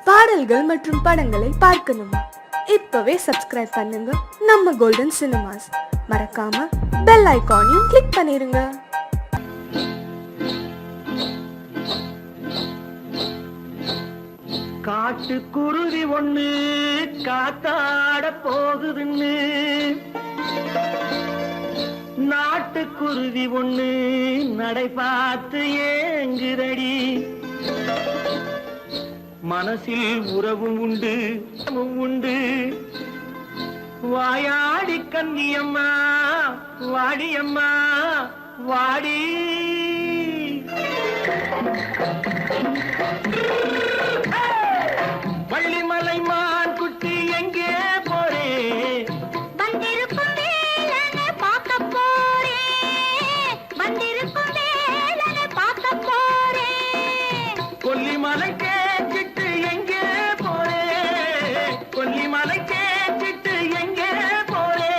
பாடல்கள் மற்றும் படங்களை பார்க்கணுமா? இப்பவே சப்ஸ்கிரைப் பண்ணுங்க நம்ம கோல்டன் சினிமாஸ். மறக்காம பெல் ஐகானையும் கிளிக் பண்ணிருங்க. காட்டுக்குருவி ஒண்ணு காத்தாட போகுதுன்னு, நாட்டுக்குருவி ஒண்ணு நடை பார்த்து ஏங்குதடி. மனசில் உறவும் உண்டு உண்டு, வாயாடி கன்னியம்மா வாடியம்மா வாடி. வள்ளிமலை மான் குட்டி எங்கே போறே? வந்திருக்கும் வேலனை பார்க்க போறேன், வந்திருக்கும் வேலனை பார்க்க போறேன். கொல்லிமலை கேச்சிட்டு எங்கே போறே? கொல்லிமலை கேச்சிட்டு எங்கே போறே?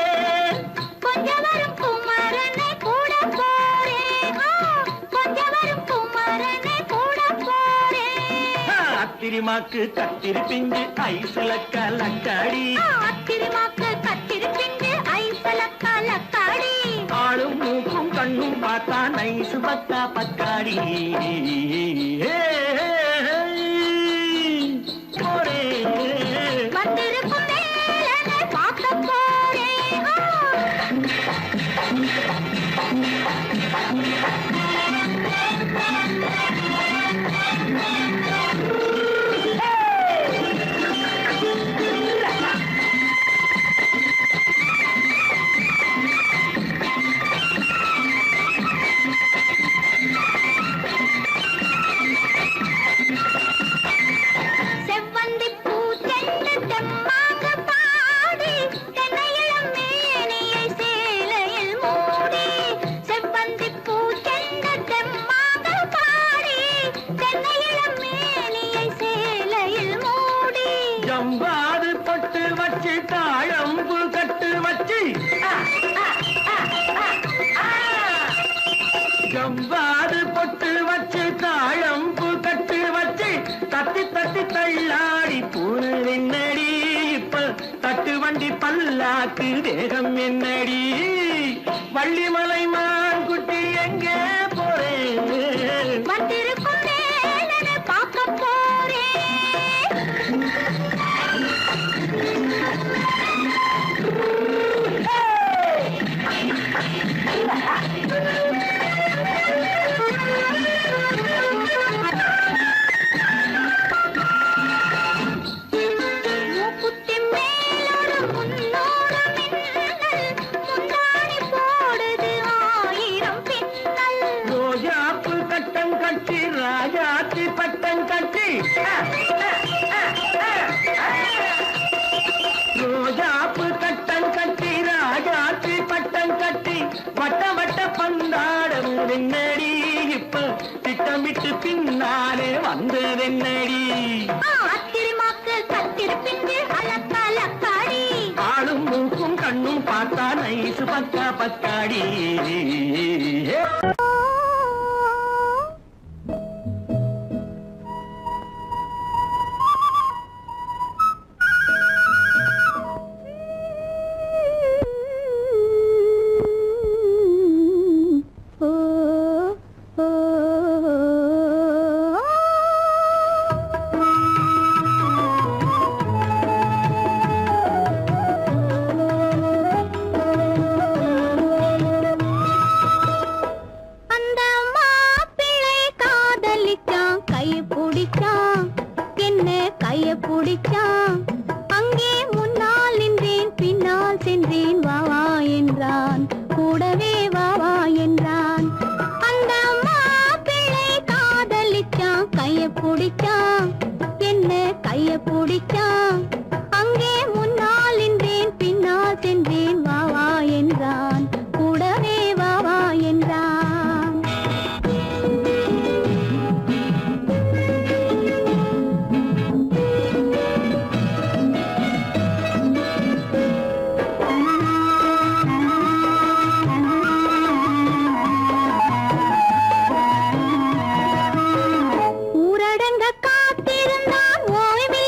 கொஞ்சம் வரும் குமரனை கூட போறேன், கொஞ்சம் வரும் குமரனை கூட போறேன். அத்திரிமாக்கு கத்திருப்பிஞ்சு ஐசுல கலக்காடி, அத்திரிமாக்கு கத்திருப்பிஞ்சு ஐசல கலக்காடி. ஆளும் மூக்கும் கண்ணும் பார்த்தா நைசு பக்கா பக்காடி. போரே வந்திருக்கும் வேலனை பார்க்க போறேன். செவ்வந்தி பூ செண்டு தெம்மாக பாடி, தென்னையிளம் மேனியை சேலையில் மூடி. செவ்வந்தி பூ செண்டு தெம்மாக பாடி, தென்னையிளம் மேனியை சேலையில் மூடி. ஜம்பாது பட்டு வச்சு தாழம்பு கட்டு வச்சு, ஜம்பாது பொட்டு வச்சு தாழம்பு கட்டு வச்சு, தட்டி தட்டி தள்ளாடி பூனு என்னடி. இப்ப தட்டு வண்டி பல்லாக்கு வேகம் என்னடி. வள்ளிமலை மான் குட்டி எங்கே போறேன்? வந்திருக்கும் வேலனை பார்க்க போறேன். மூக்குத்தி மேலோடு முன்னோடு மின்னல், முந்தாணி போடுது ஆயிரம் பின்னல். ரோஜாப்பு கட்டம் கட்டி ராஜாத்தி பட்டம் கட்டி, ரோஜாப்பு கட்டம் கட்டி ராஜாத்தி பட்டம் கட்டி, வட்ட வட்ட பந்தாடம் என்னடி. இப்ப திட்டமிட்டு பின்னாலே வந்ததென்னடி. அத்திரிமாக்கு கத்திருப்பிஞ்சு அலக்காடி. ஆளும் மூக்கும் கண்ணும் பார்த்தா நைசு பக்கா பக்காடி. அந்த மாப்பிள்ளை காதலிச்சான், கைய பிடிச்சான், என்ன கைய பிடிச்சான். அங்கே முன்னால் நின்றேன், பின்னால் சென்றேன், வா வா என்றான், கூடவே வா வா என்றான். அந்த மாப்பிள்ளை காதலிச்சான், கைய பிடிச்சான், என்ன கைய பிடிச்சான். அங்கே முன்னால் நின்றேன், பின்னால் சென்றேன், வா வா என்றான், கூடவே வா வா என்றான். ஊரடங்க காத்திருந்தான், ஓய்வே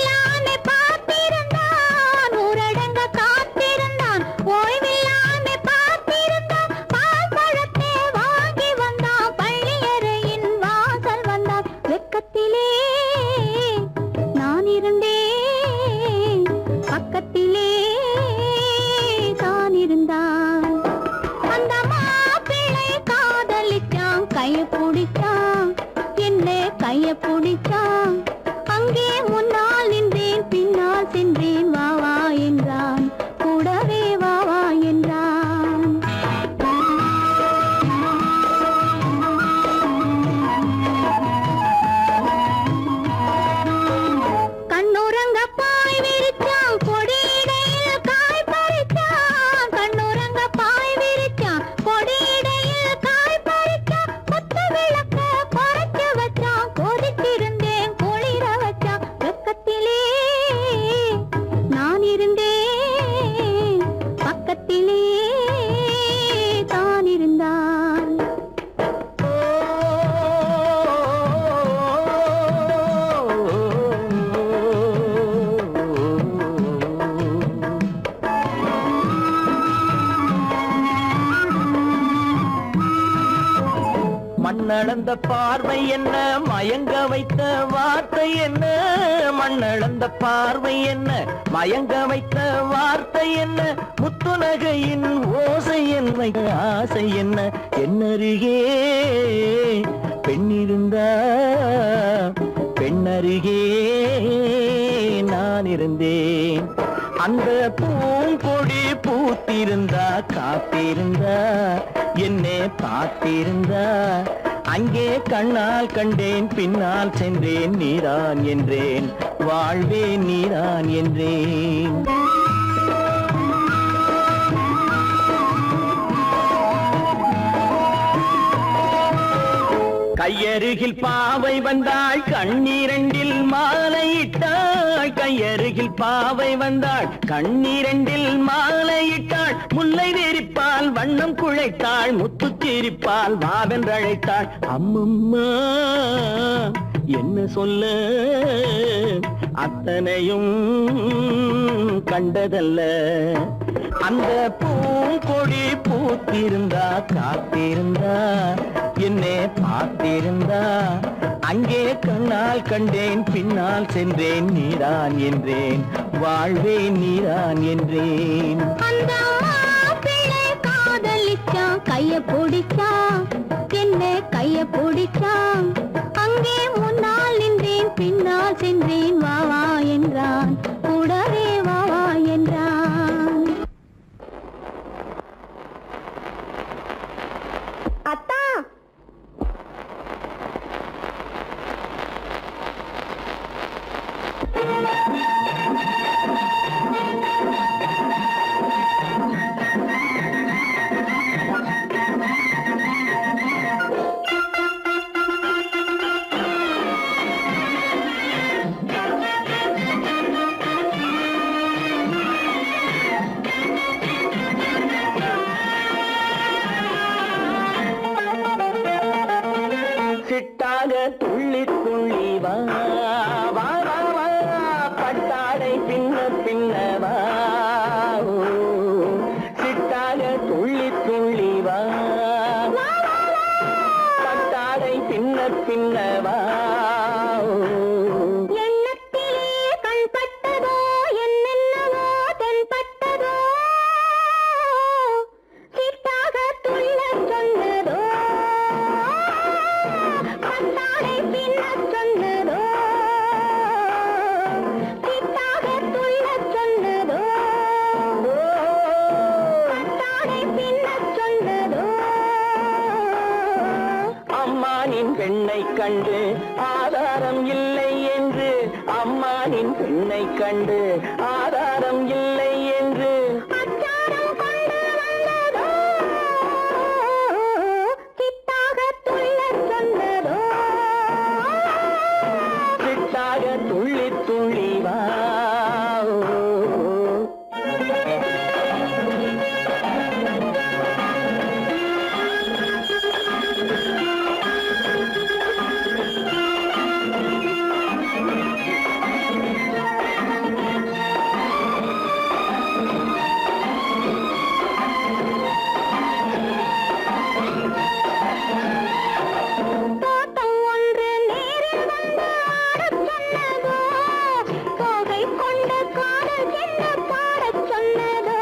மண்ணளந்த பார்வை என்ன, மயங்க வைத்த வார்த்தை என்ன, மண்ணளந்த பார்வை என்ன, மயங்க வைத்த வார்த்தை என்ன, முத்துநகையின் ஓசை என்ன, ஆசை என்ன, என்னருகே பெண்ணிருந்தா பெண்ணருகே நான் இருந்தேன். அந்த பூங்கொடி பூத்திருந்தா காத்திருந்தா என்னை பார்த்திருந்தா அங்கே கண்ணால் கண்டேன் பின்னால் சென்றேன் நீதான் என்றேன் வாழ்வே நீதான் என்றேன். கையருகில் பாவை வந்தாள் கண்ணீரண்டில் மாலையிட்டாள், கையருகில் பாவை வந்தாள் கண்ணீரண்டில் மாலையிட்டாள், முல்லை வெறிப்பால் வண்ணம் குழைத்தாள், முத்துச்சிரிப்பால் வாவென்றழைத்தாள். அம்மம்மா என்ன சொல்ல அத்தனையும் கண்டதல்ல, அந்த பூங்கொடி பூத்திருந்தா காத்திருந்தா என்னை பார்த்திருந்தா அங்கே கண்ணால் கண்டேன் பின்னால் சென்றேன் நீதான் என்றேன் வாழ்வே நீதான் என்றேன். அந்த மாப்பிள்ளை காதலிச்சான் கைய பிடிச்சான், என்ன கைய பிடிச்சான், அங்கே முன்னால் நின்றேன் பின்னால் சென்றேன் வா வா என்றான், கூடவே வா வா என்றான். அத்தா சிட்டாக துள்ளி துள்ளி வா வா வா வா, பட்டாடை பின்ன பின்ன வா, சிட்டாக துள்ளி துள்ளி வா, பட்டாடை பின்ன பின்ன வா. எண்ணத்திலே கண்பட்டதோ என்னென்னவோ தென்பட்டதோ, சிட்டாக துள்ளச் சொன்னதோ, பட்டாடை பின்னச் சொன்னதோ, சிட்டாக துள்ளச் சொன்னதோ, பட்டாடை பின்னச் சொன்னதோ. அம்மானின் பெண்ணை கண்டு ஆதாரம் இல்லை என்று, அம்மானின் பெண்ணை கண்டு ஆதாரம் இல்லை என்று, அச்சாரம் கொண்டு வந்ததோ, சிட்டாக துள்ளச் சொன்னதோ, சிட்டாக துள்ளி துள்ளி வா. தோட்டம் ஒன்று நேரில் வந்து ஆடச் சொன்னதோ, தோகை கொண்ட காதல் என்ன பாடச் சொன்னதோ,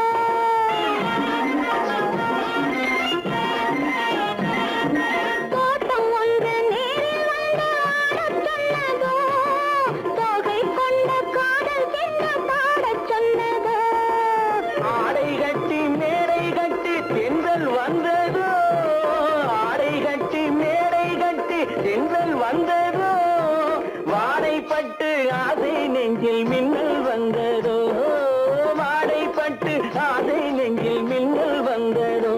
தோட்டம் ஒன்று நேரில் வந்து ஆடச் சொன்னதோ, தோகை கொண்ட காதல் என்ன பாடச் சொன்னதோ. ஆடை கட்டி மேடை கட்டி தென்றல் வந்ததோ, ஆடை கட்டி மேடை கட்டி தென்றல் வந்ததோ, வாடைப்பட்டு ஆசை நெஞ்சில் மின்னல் வந்ததோ, வாடைப்பட்டு ஆசை நெஞ்சில் மின்னல் வந்ததோ.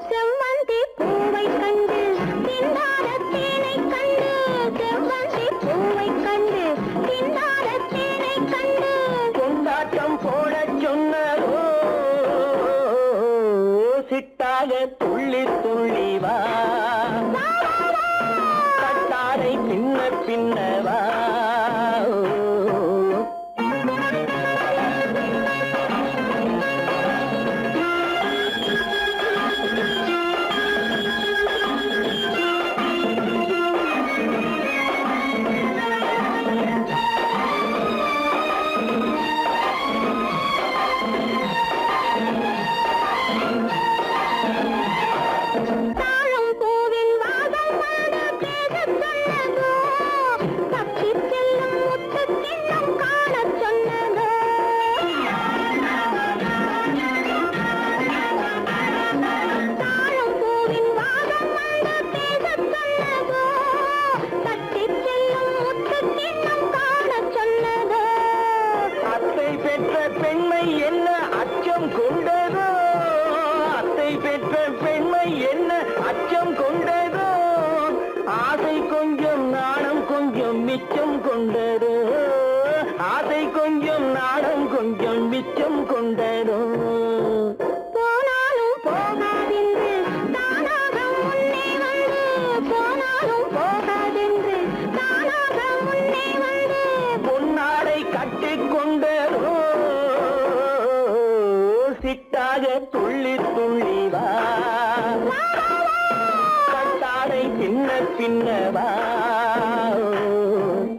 செவ்வந்தி பூவை கண்டு திண்டாட தேனை கண்டு, செவ்வந்தி பூவை கண்டு திண்டாட தேனை கண்டு, கொண்டாட்டம் போடச் சொன்னதோ, சிட்டாக துள்ளி துள்ளி வா, கட்டாடை பின்ன பின்ன வா. கொஞ்சம் மிச்சம் கொண்டதோ போனாலும் போகாதென்று தானாக முன்னே வந்து போனாலும் போகாதென்று தானாக முன்னே வந்து பொன்னாடை கட்டிக்கொண்டதோ சிட்டாக துள்ளி துள்ளி வா கட்டாடை பின்ன பின்னவா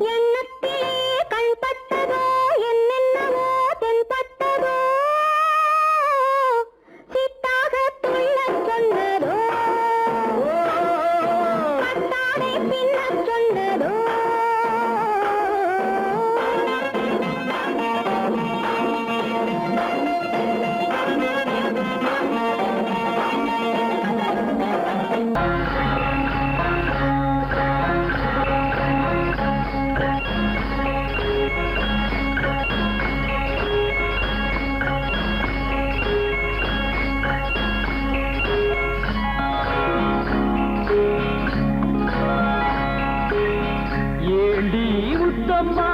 எண்ணத்திலே கண்பட்டதோ என்னென்னவோ தென்பட்டதோ சித்தாக துள்ளச் சொன்னதோ கட்டாடை பின்னச் சொன்னதோ ஏண்டி முத்தம்மா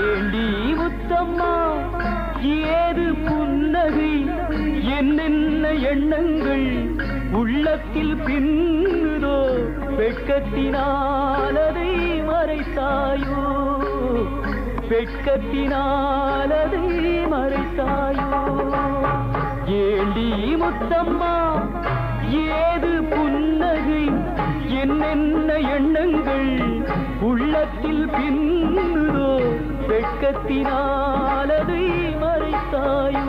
ஏண்டி முத்தம்மா ஏது புன்னகை என்னென்ன எண்ணங்கள் உள்ளத்தில் பின்னுதோ வெட்கத்தினாலதை மறைத்தாயோ வெட்கத்தினாலதை மறைத்தாயோ ஏண்டி முத்தம்மா ஏது புன்னகை என்னென்ன எண்ணங்கள் உள்ளத்தில் பின்னுதோ வெட்கத்தினாலதை மறைத்தாயோ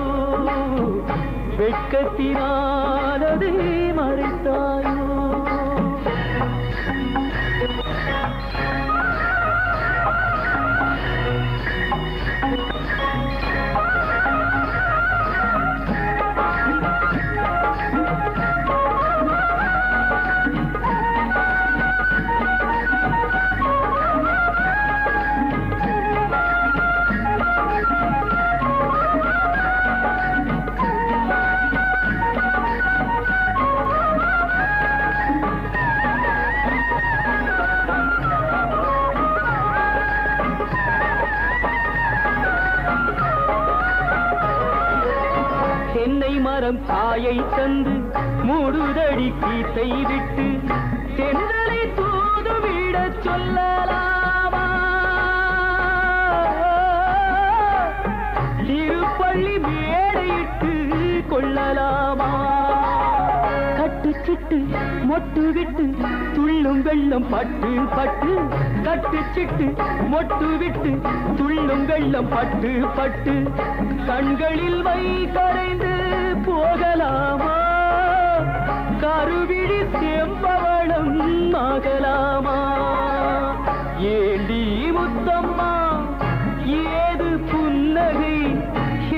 வெட்கத்தினாலதை மறைத்தாயோ தென்னை மரம் காயை தந்து மூடுதடி கீத்தை விட்டு தென்றலை தூதுவிடச் சொல்லலாமா திருப்பள்ளி மேடையிட்டு கொள்ளலாமா கட்டுச்சிட்டு மொட்டு விட்டு துள்ளும் வெள்ளம் பட்டு பட்டு கட்டுச்சிட்டு மொட்டு விட்டு துள்ளும் வெள்ளம் பட்டு பட்டு கண்களில் வை கரைந்து போகலாமா கருவிழி செம்பவளம் ஆகலாமா ஏண்டி முத்தம்மா ஏது புன்னகை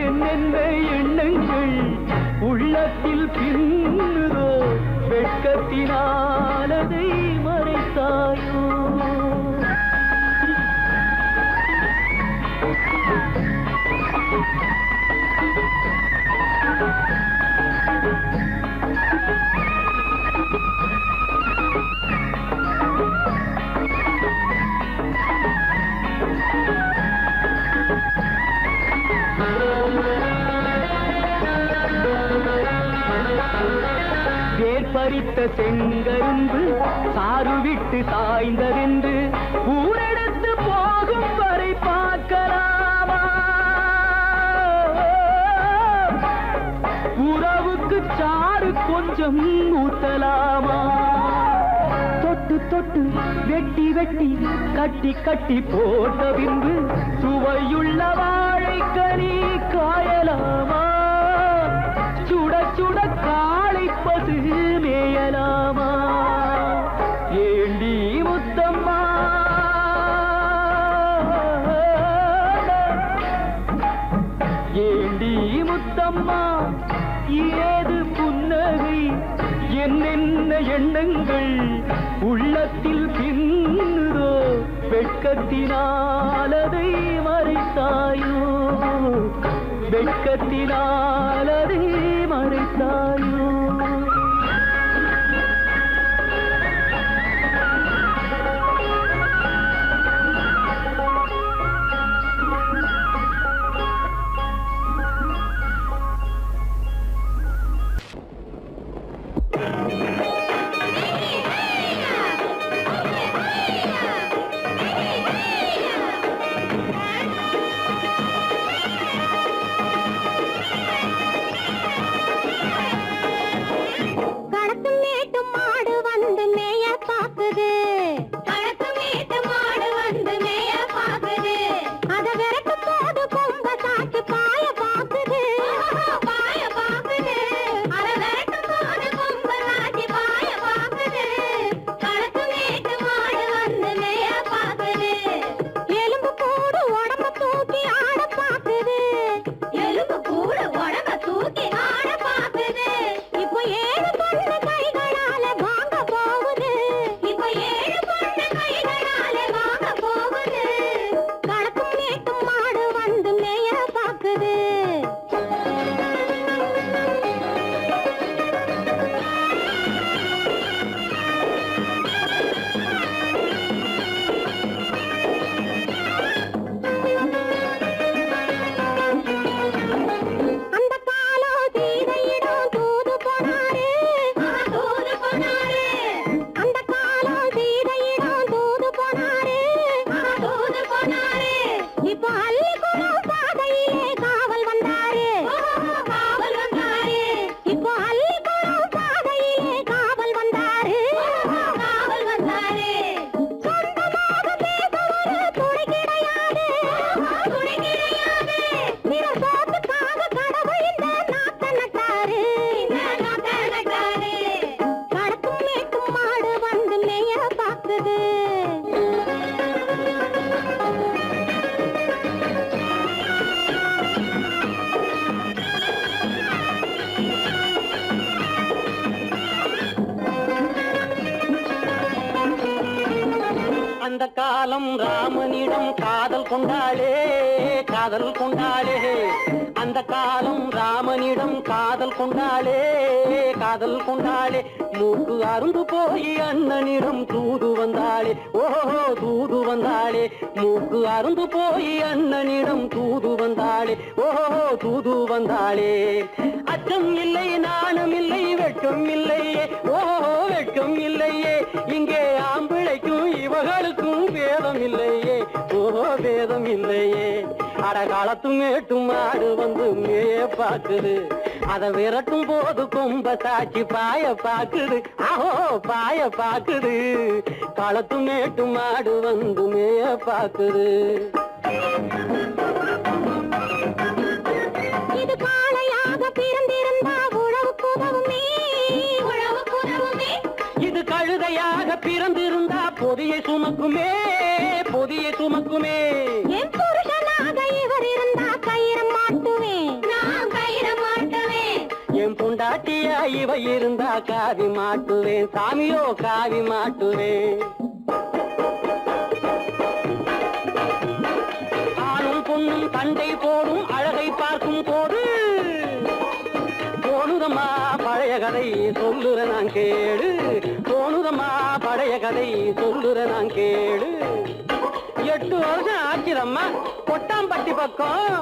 என்னென்ன எண்ணங்கள் உள்ளத்தில் பின்னுதோ வெட்கத்தினாலதை மறைத்தாயோ வேர்பறித்த செங்கரும்பு சாறு விட்டு சாய்ந்ததென்று ஊரெடுத்து போகும் வரை பார்க்கலாமா உறவுக்கு சாறு கொஞ்சம் ஊத்தலாமா தொட்டு தொட்டு வெட்டி வெட்டி கட்டி கட்டி போட்ட பின்பு சுவையுள்ள வாழைக்கனி காயலாமா சுட சுட காளை பசு மேயலாமா ஏண்டி முத்தம்மா ஏண்டி முத்தம்மா ஏது புன்னகை என்னென்ன எண்ணங்கள் உள்ளத்தில் பின்னுதோ வெட்கத்தினாலதை மறைத்தாயோ வெட்கத்தினாலதை மறைத்தாயோ அந்த காலம் ராமனிடம் காதல் கொண்டாளே காதல் கொண்டாளே அந்த காலம் ராமனிடம் காதல் கொண்டாளே காதல் கொண்டாளே மூக்கு அருந்து போய் அண்ணனிடம் தூது வந்தாளே ஓஹோ தூது வந்தாளே மூக்கு அருந்து போய் அண்ணனிடம் தூது வந்தாளே ஓஹோ தூது வந்தாளே அச்சம் இல்லை நாணம் இல்லை வெட்கம் இல்லையே ஓஹோ வெட்கம் இல்லையே இங்கே ஆம்பிளைக்கும் இவர்களுக்கும் வேதம் இல்லையே ஓஹோ வேதம் இல்லையே அடகாலத்தும் மேட்டும் மாடு வந்து மேய பாக்குது அத விரட்டும் போது கொம்ப சாட்சி பாய பாக்குது ஆஹோ பாய பாக்குது களத்தும் மேட்டும் மாடு வந்து மேய பாக்குது இது காளையாக பிறந்திருந்தா உழவுக்கு உதவுமே உழவுக்கு உதவுமே இது கழுதையாக பிறந்திருந்தா பொதியை சுமக்குமே பொதியை சுமக்குமே என் புருஷனாக இவர் இருந்தா கயிறு மாட்டுவேன் நான் கயிறு மாட்டுவேன் என் பொண்டாட்டியா இவ இருந்தா காவி மாட்டுவேன் சாமியோ காவி மாட்டுவேன் ஆணும் பொண்ணும் சண்டை போடும் அழகை பார்க்கும் போது தோணுதம்மா பழைய கதை சொல்லுற நான் கேளு தோணுதம்மா பழைய கதை சொல்லுற நான் கேளு 8 வருஷம் ஆச்சுதம்மா கொட்டாம்பட்டி பக்கம்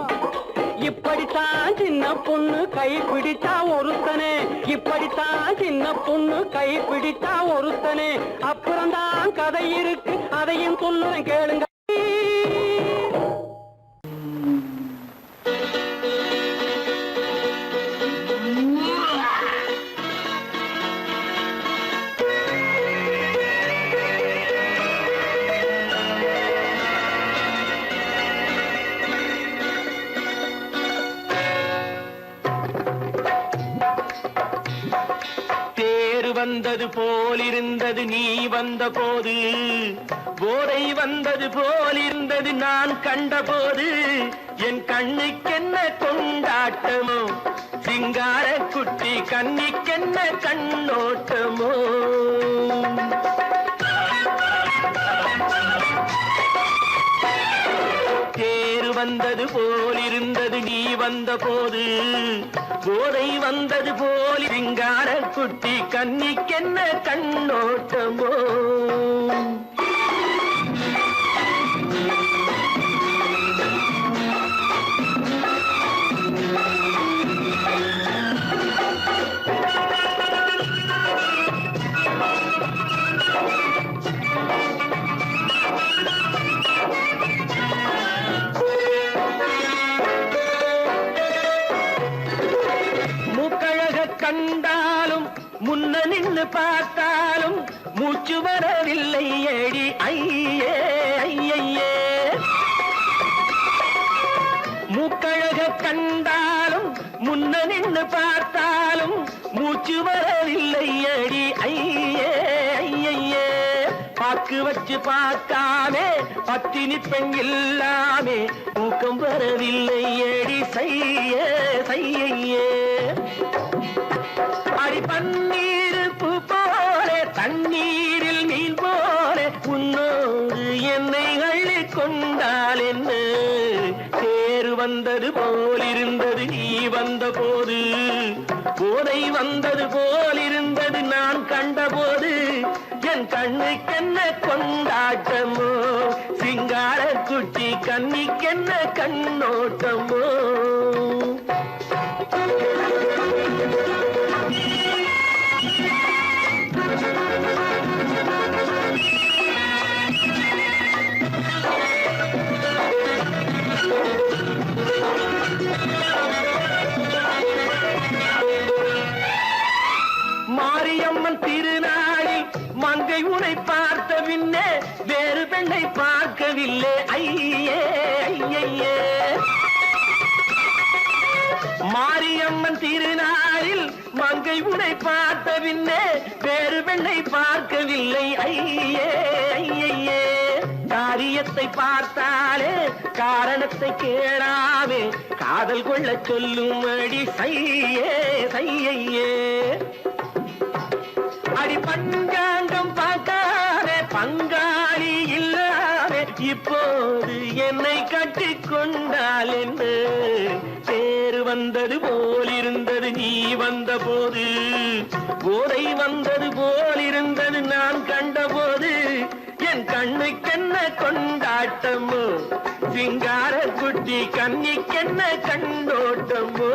இப்படித்தான் சின்ன பொண்ணு கை பிடித்தா ஒருத்தனே இப்படித்தான் சின்ன பொண்ணு கை பிடித்தா ஒருத்தனே அப்புறம்தான் கதை இருக்கு அதையும் சொல்லுறேன் கேளுங்க வந்தது போலிருந்தது நீ வந்த போது போதை வந்தது போலிருந்தது நான் கண்டபோது என் கண்ணுக்கென்ன கொண்டாட்டமோ சிங்கார குட்டி கண்ணிக்கென்ன கண்ணோட்டமோ தேர் வந்தது போலிருந்தது நீ வந்த போது போதை வந்தது போல் சிங்கார குட்டி கண்ணிக்கென்ன கண்ணோட்டமோ கண்டாலும் முன்ன நின்று பார்த்தாலும் மூச்சு வரவில்லை ஏடி ஐயே ஐயே மூக்கழக கண்டாலும் முன்ன நின்று பார்த்தாலும் மூச்சு வரவில்லை ஏடி ஐயே ஐயே பாக்கு வச்சு பார்க்காமே பத்தினி பெண் இல்லாமே ஊக்கம் வரவில்லை ஏடி செய்ய செய்யே அடி பன்னீர் பூ போல தண்ணீரில் மீன் போல உன்னோடு என்னை அள்ளி கொண்டால் என்ன தேர் வந்தது போலிருந்தது நீ வந்த போது போதை வந்தது போலிருந்தது நான் கண்டபோது என் கண்ணுக்கென்ன கொண்டாட்டமோ சிங்கார குட்டி கண்ணிக்கென்ன கண்ணோட்டமோ மாரியம்மன் திருநாளில் மங்கை உனை பார்த்த பின்னே வேறு பெண்ணை பார்க்கவில்லை ஐயே ஐயே மாரியம்மன் திருநாளில் மங்கை உனை பார்த்த பின்னே வேறு பெண்ணை பார்க்கவில்லை ஐயே ஐயே காரியத்தை பார்த்தாலே காரணத்தை கேளாமே காதல் கொள்ள சொல்லும்படி செய்யே செய்யே அடி பஞ்சாங்கம் பார்க்காதே பங்காளி இல்ல இப்போது என்னை கட்டிக் கொண்டால் என்ன தேர் வந்தது போலிருந்தது நீ வந்த போது போதை வந்தது போலிருந்தது நான் கண்டபோது என் கண்ணுக்கென்ன கொண்டாட்டமோ சிங்கார குட்டி கண்ணிக்கென்ன கண்டோட்டமோ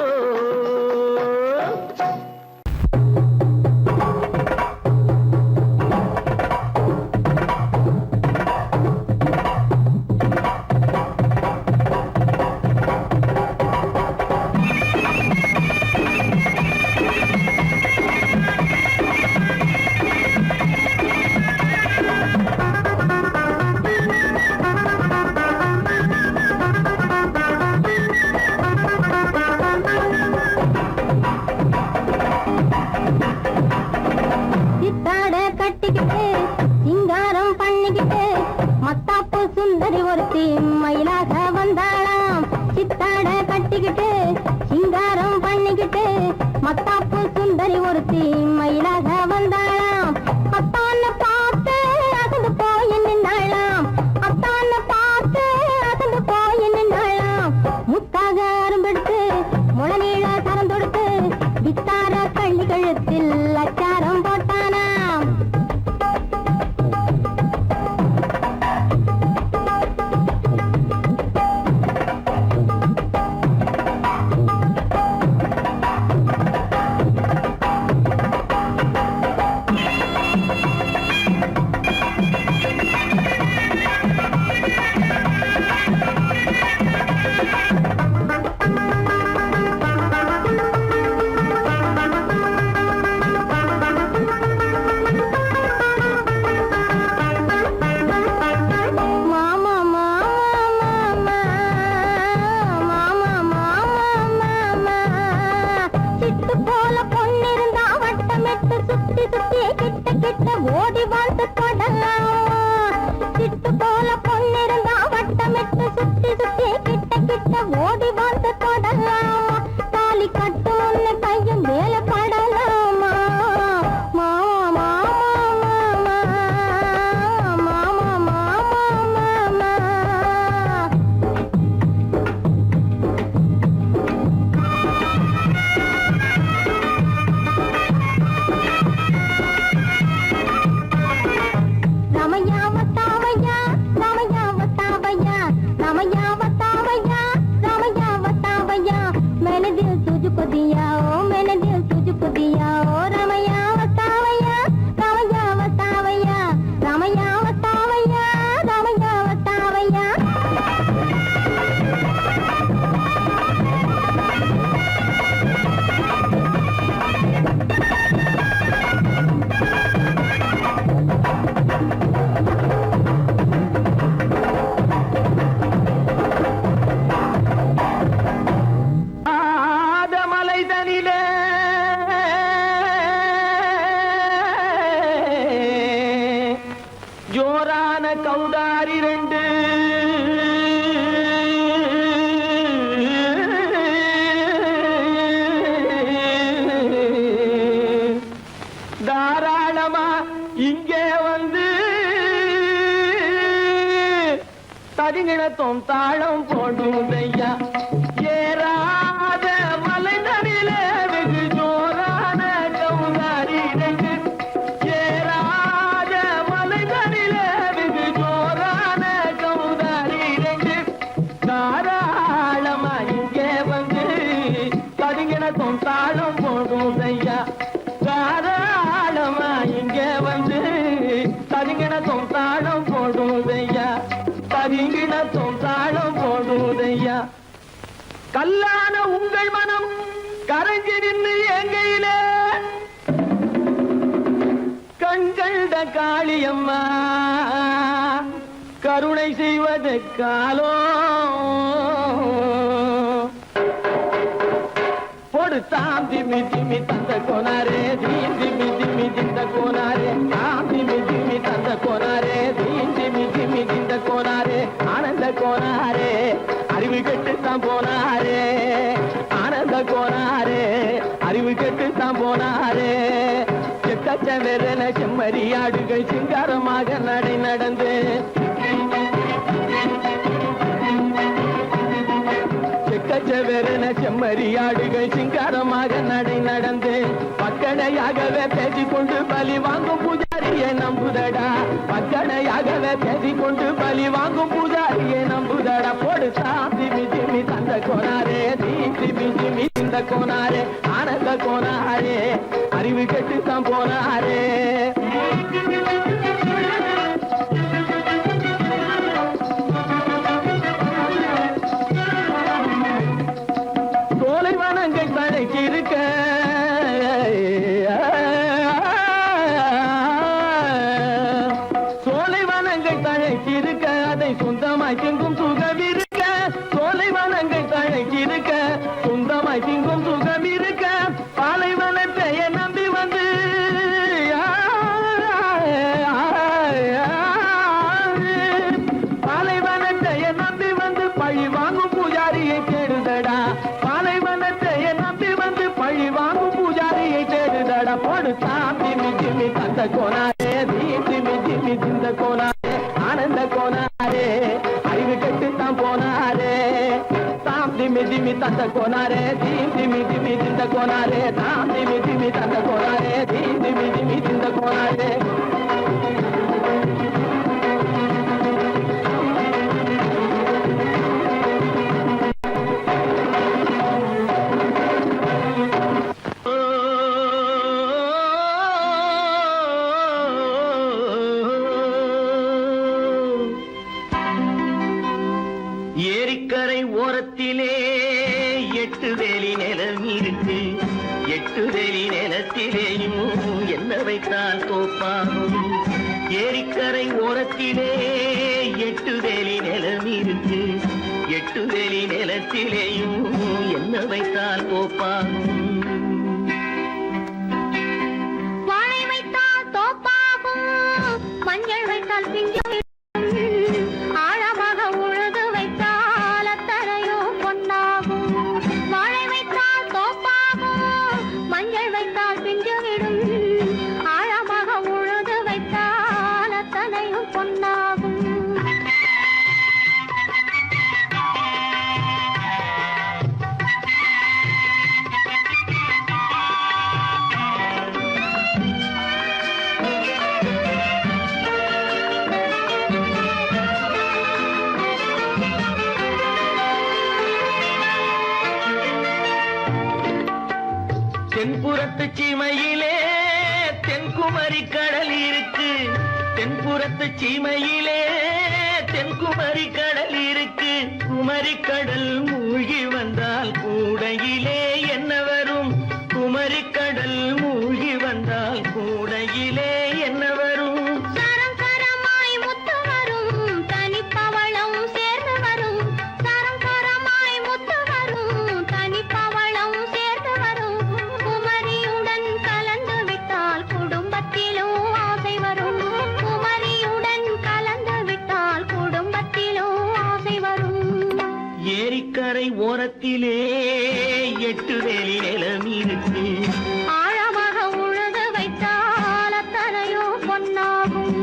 தடிங்கிணத்தும் தாளம் போடுதையா ஏறாத மலை நடில வெகு ஜோரான கவுதாரி ஏறாத மலை நடில வெகு ஜோரான கவுதாரி தாராளமா இங்கே வந்து தடிங்கிணத்தும் தாளம் போடுதையா தாராளமா இங்கே வந்து தடிங்கிணத்தும் தாளம் போடுதையா தரிங்கிணத்தும் தாளம் போடுதையா கல்லான உங்கள் மனம் கரைஞ்சி நின்று எங்கையிலே கண்கண்ட காளியம்மா கருணை செய்வது காலோ பொடுத்தாம் திமி திமி தந்த கோனாரே தீம் திமி திமி திந்த கோனாரே தாம் திமி திமி தந்த கோனாரே தீம் திமி திமி திந்த கோனாரே ஆனந்த கோனாரே அறிவு கெட்டுத்தான் போனாரே ஆனந்த கோனாரே அறிவு கெட்டுத்தான் போனாரே செக்கச்சவென செம்மறியாடுகள் சிங்காரமாக நடை நடந்து வெளவெளன செம்மறியாடுகள் சிங்காரமாக நடை நடந்து பக்கடையாகவே பேசிக்கொண்டு பலி வாங்கும் பூஜாரியை நம்புதடா. பக்கடையாகவே பேசிக்கொண்டு பலி வாங்கும் பூஜாரியை நம்புதடா. போடு திமி திமி தந்த கோனாரே, திமி திமி இந்த கோனாரே, ஆனந்த கோனாரே, அறிவு கெட்டுத்தான் போனாரே. சோலைவனங்கள் தழைச்சிருக்க சோலைவனங்கள் தழைச்சிருக்க அதை சொந்தமாய் திங்கும் சுகம் இருக்க. சோலைவனங்கள் தழைச்சிருக்க சொந்தமாய் திங்கும் சுகம் இருக்க. பாலைவனத்தை நம்பி வந்து பாலைவனத்தை நம்பி வந்து பழி வாங்கும் பூஜாரியை தேடுதடா. பாலைவனத்தை நம்பி வந்து பழி வாங்கும் பூஜாரியை தேடுதடா. போடு திமி திமி தந்த கோனாரே, திமி திமி திந்த கோனாரே, ஆனந்த கோனாரே, அறிவு கெட்டுத்தான் போனாரே. திமி திமி தந்த கோனாரே, திமி திமி திந்த கோனாரே, திமி திமி தந்த கோனாரே, திமி திமி திந்த கோனாரே. ஏரிக்கரை ஓரத்திலே 8 வேலி நிலம் இருக்கு. 8 வேலி நிலத்திலேயும் என்ன வைத்தால் தோப்பாகும். ஏரிக்கரை ஓரத்திலே 8 வேலி நிலம் இருக்கு. 8 வேலி நிலத்திலேயும் என்ன வைத்தால் தோப்பாகும். வாழை வைத்தால் தோப்பாகும், மஞ்சள் வைத்தால் பிஞ்சு ஆழமாக உழுது வைத்தால் அத்தனையோ பொன்னாகும். வாழை வைத்தால் தோப்பாகும், மஞ்சள் வைத்தால் பிஞ்சு விடும், ஆழமாக உழுது வைத்தால் அத்தனையும் பொன்னாகும். தென்புறத்து சீமையிலே தென்குமரி கடல் இருக்கு. தென்புறத்து சீமையிலே தென்குமரி கடல் இருக்கு. குமரி கடல் மூழ்கி வந்தால் கூடையிலே என்ன வரும். குமரி கடல் மூழ்கி வந்தால் கூடையிலே என்ன வரும். சரங்கரமாய் முத்து வரும், தனிப்பவளம் சேர்ந்து வரும். சரங்கரமாய் முத்து வரும், தனிப்பவளம் சேர்ந்து வரும். குமரியுடன் கலந்து விட்டால் குடும்பத்திலும் ஆசை வரும். குமரியுடன் கலந்து விட்டால் குடும்பத்திலும் ஆசை வரும். ஏரிக்கரை ஓரத்திலே 8 வேலி நிலம் இருக்கு. ஆழமாக உழுது வைத்தால் அத்தனையோ பொன்னாகும்.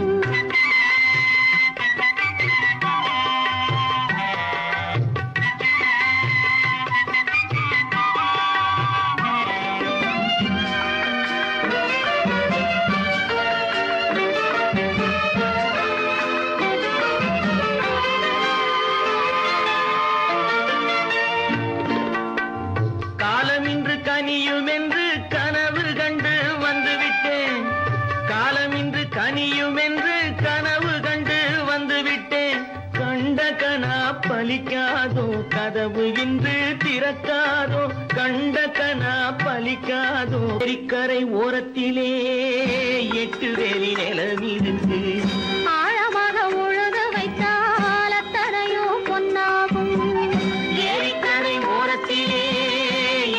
காலமின்று கனியும் என்று கனவு கண்டு வந்துவிட்டேன். காலமின்று கனியும் என்று கனவு கண்டு வந்துவிட்டேன். கண்ட கனா பலிக்காதோ, கதவு இன்று திறக்காதோ. கண்ட கனா பலிக்காதோ. ஏரிக்கரை ஓரத்திலே 8 வேலி நிலம் இருக்கு. ஆழமாக உழுது வைத்தால் அத்தனையோ பொன்னாகும். ஏரிக்கரை ஓரத்திலே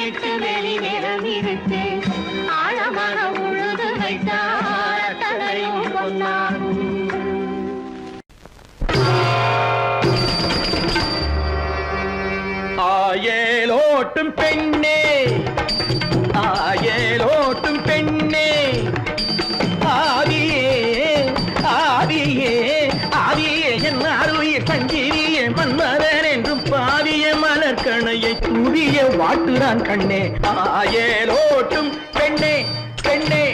8 வேலி நிலம் இருக்கு. ஆழமாக உழுது வைத்தால் அத்தனையோ பொன்னாகும். ஆயலோட்டும் பெண்ணே, ஆயலோட்டும் பெண்ணே, ஆதியே ஆதியே ஆதியே என் அருய சங்கிரியே மன்மதன் என்றும் பாதிய மலர்கணையை சூடி மனைவிய வாட்டுறான் கண்ணே ஆயலோட்டும் பெண்ணே பெண்ணே